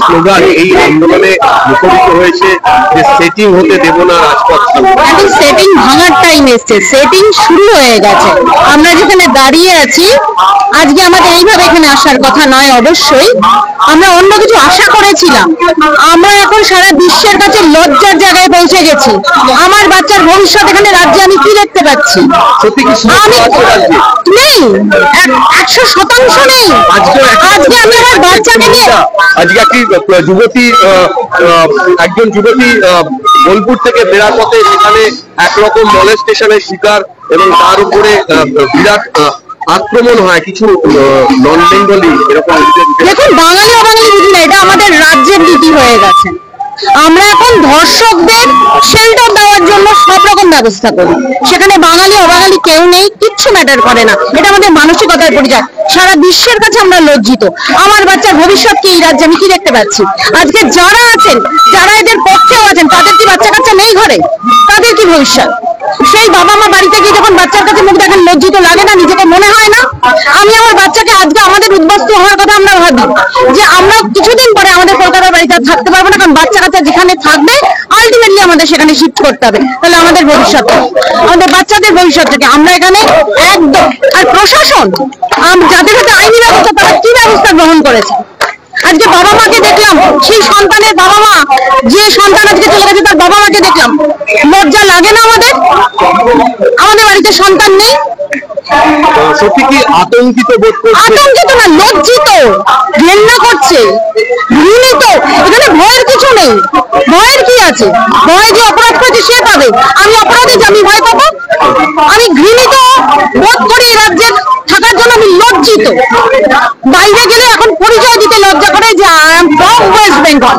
Slogan এই আন্দোলনে মুখরিত হয়েছে যে সেটিং হতে দেব না রাজপথ। এখন সেটিং ভাঙার টাইম এসছে, সেটিং শুরু হয়ে গেছে। আমরা যেখানে দাঁড়িয়ে আছি আজকে আমাদের এইভাবে এখানে আসার কথা নয়, অবশ্যই আমরা অন্য কিছু আশা করেছিলাম। আমরা এখন সারা বিশ্বের কাছে লজ্জার জায়গায় পৌঁছে গেছি। আমার বাচ্চার ভবিষ্যৎ এখানে রাজ্যে আমি কি দেখতে পাচ্ছি? সত্যি কি নেই, 100% নেই। আজকে আমি আমার বাচ্চাকে নিয়ে আজকে একজন যুবতী বোলপুর থেকে ফেরার পথে সেখানে একরকম মলেস্টেশনের শিকার এবং তার উপরে বিরাট আক্রমণ হয় কিছু নন বেঙ্গলি এরকম। দেখুন, বাঙালি অবাঙালি বুঝি না, এটা আমাদের রাজ্যের নীতি হয়ে গেছে। আমরা এখন ধর্ষকদের শেল্টার দেওয়ার জন্য সব রকম ব্যবস্থা করি, সেখানে বাঙালি অবাঙালি কেউ নেই, কিচ্ছু ম্যাটার করে না। এটা আমাদের মানসিকতার পরিচয়। সারা বিশ্বের কাছে আমরা লজ্জিত। আমার বাচ্চার ভবিষ্যৎ কি এই রাজ্যে আমি কি দেখতে পাচ্ছি? আজকে যারা আছেন, যারা এদের পক্ষেও আছেন, তাদের কি বাচ্চা কাচ্চা নেই ঘরে? তাদের কি ভবিষ্যৎ? সেই বাবা মা বাড়িতে গিয়ে যখন বাচ্চার কাছে মুখ দেখেন, লজ্জিত লাগে না? নিজেকে মনে হয় না? আমি আমার বাচ্চাকে আজকে আমাদের উদ্বস্ত হওয়ার কথা আমরা ভাবি যে আমরা কিছুদিন পরে আমাদের কলকাতার বাড়িতে থাকতে পারবো না, কারণ বাচ্চা কাচ্চা যেখানে থাকবে আলটিমেটলি আমাদের সেখানে শিফট করতে হবে। তাহলে আমাদের ভবিষ্যৎ, আমাদের বাচ্চাদের ভবিষ্যৎ থেকে আমরা এখানে একদম। আর প্রশাসন যাদের হাতে আইনি ব্যবস্থা, তারা কি ব্যবস্থা গ্রহণ করেছে? আজকে বাবা মাকে দেখলাম, সেই সন্তানের বাবা মা, যে সন্তান আজকে চলে গেছে তার বাবা মাকে দেখলাম। লজ্জা লাগে না আমাদের? আমাদের বাড়িতে সন্তান নেই? সত্যি কি আতঙ্কিত বোধ করছে? আতঙ্কিত না, লজ্জিত, ঘেন্না করছে, ঘৃণিত। এখানে ভয়ের কিছু নেই। ভয়ের কি আছে? ভয় যে অপরাধ করেছে সে পাবে, আমি অপরাধী যে আমি ভয় পাবো? আমি ঘৃণিত বোধ করি রাজ্যের থাকার জন্য। আমি লজ্জিত। বাইরে গেলে এখন পরিচয় দিতে লজ্জা করে যে I am from West Bengal.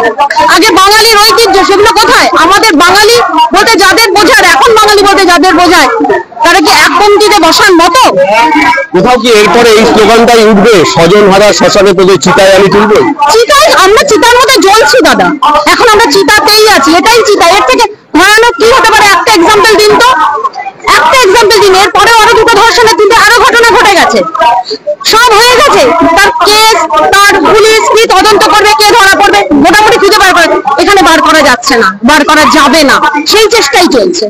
আগে বাঙালির ঐতিহ্য, সেগুলো কোথায়? আমাদের বাঙালি বলতে যাদের বোঝার, এখন বাঙালি বলতে যাদের বোঝায়, তারা কি এক পঙ্ক্তিতে বসার মতো? কোথাও কি এরপরে এই স্লোগানটাই উঠবে, স্বজন হারা শ্মশানে তোদের চিতায় আমি তুলবো? চিতায়? আমরা চিতার মধ্যে জ্বলছি দাদা, এখন আমরা চিতাতেই আছি। এটাই চিতা। এর থেকে ভয়ানক কি হতে পারে? একটা এক্সাম্পল দিন তো, একটা এক্সাম্পল দিন। এরপরে আরো দুটো ধর্ষণের 3টে আরো ঘটনা ঘটে গেছে, সব হয়ে গেছে। তার কেস, তার পুলিশ কি তদন্ত করবে, কে ধরা পড়বে, মোটামুটি খুঁজে বার করে। এখানে বার করা যাচ্ছে না, বার করা যাবে না, সেই চেষ্টাই চলছে।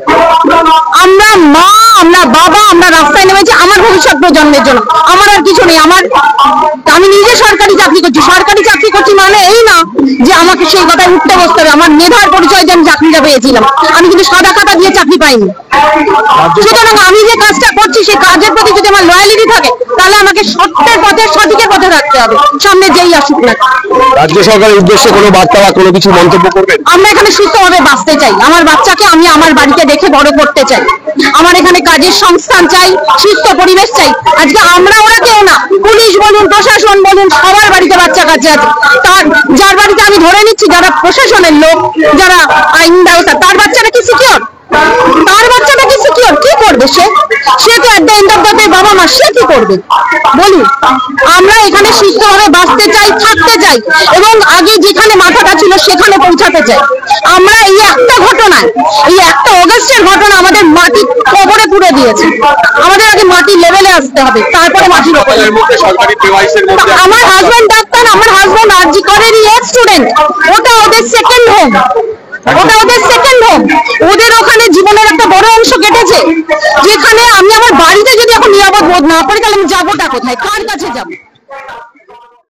আমরা মা, আমরা বাবা, আমরা রাস্তায় নেমেছি আমার ভবিষ্যৎ প্রজন্মের জন্য। আমার আর কিছু নেই। আমি নিজে সরকারি চাকরি করছি। সরকারি চাকরি করছি মানে এই না যে আমাকে সেই কথায় উঠতে বসতে হবে। আমার মেধার পরিচয় যে আমি চাকরিটা পেয়েছিলাম, আমি কিন্তু সাদা খাতা দিয়ে চাকরি পাইনি। সুতরাং আমি যে কাজটা করছি সেই কাজের প্রতি যদি আমার লয়ালিটি থাকে, তাহলে আমাকে সত্যের পথে, সঠিকের পথে রাখতে হবে, সামনে যেই আসুক না। রাজ্য সরকারের উদ্দেশ্যে কোনো বার্তা বা কোনো কিছু মন্তব্য করবেন? আমরা এখানে সুস্থভাবে বাঁচতে চাই। আমার বাচ্চাকে আমি আমার বাড়িতে দেখে বড় করতে চাই। আমার এখানে কাজের সংস্থান চাই, সুস্থ পরিবেশ চাই। আজকে আমরা ওরা কেউ না, পুলিশ বলুন, প্রশাসন বলুন, সবার বাড়িতে বাচ্চা কাচ্চা আছে। তার যার বাড়িতে আমি ধরে নিচ্ছি, যারা প্রশাসনের লোক, যারা আইন ব্যবস্থা, তার বাচ্চাটা কি সিকিউর? তার বাচ্চাটা কি সিকিউর? কি করবে সে? সে তো একটা এন্ড অফ দ্য ডে বাবা মা, সে কি করবে বলুন? আমরা এখানে সুস্থভাবে বাঁচতে চাই, থাকতে চাই, এবং আগে যেখানে মাথাটা ছিল সেখানে পৌঁছাতে চাই। আমরা এই একটা ঘটনায়, এই একটা অগস্টের ঘটনা আমাদের মাটি কবরে পুড়ে দিয়েছে। আমাদের আগে মাটি লেভেলে আসতে হবে, তারপরে মাটির উপরে। আমার হাজবেন্ড ডাক্তার, আমার হাজবেন্ড আরজি করেরই এক স্টুডেন্ট। ওটা ওদের সেকেন্ড হোম, ওটা ওদের সেকেন্ড হোম। ওদের ওখানে জীবনের একটা বড় অংশ কেটেছে, যেখানে আমি আমার বাড়িতে যদি এখন নিরাপদ বোধ না করি, তাহলে আমি যাবোটা কোথায়? কার কাছে যাবো?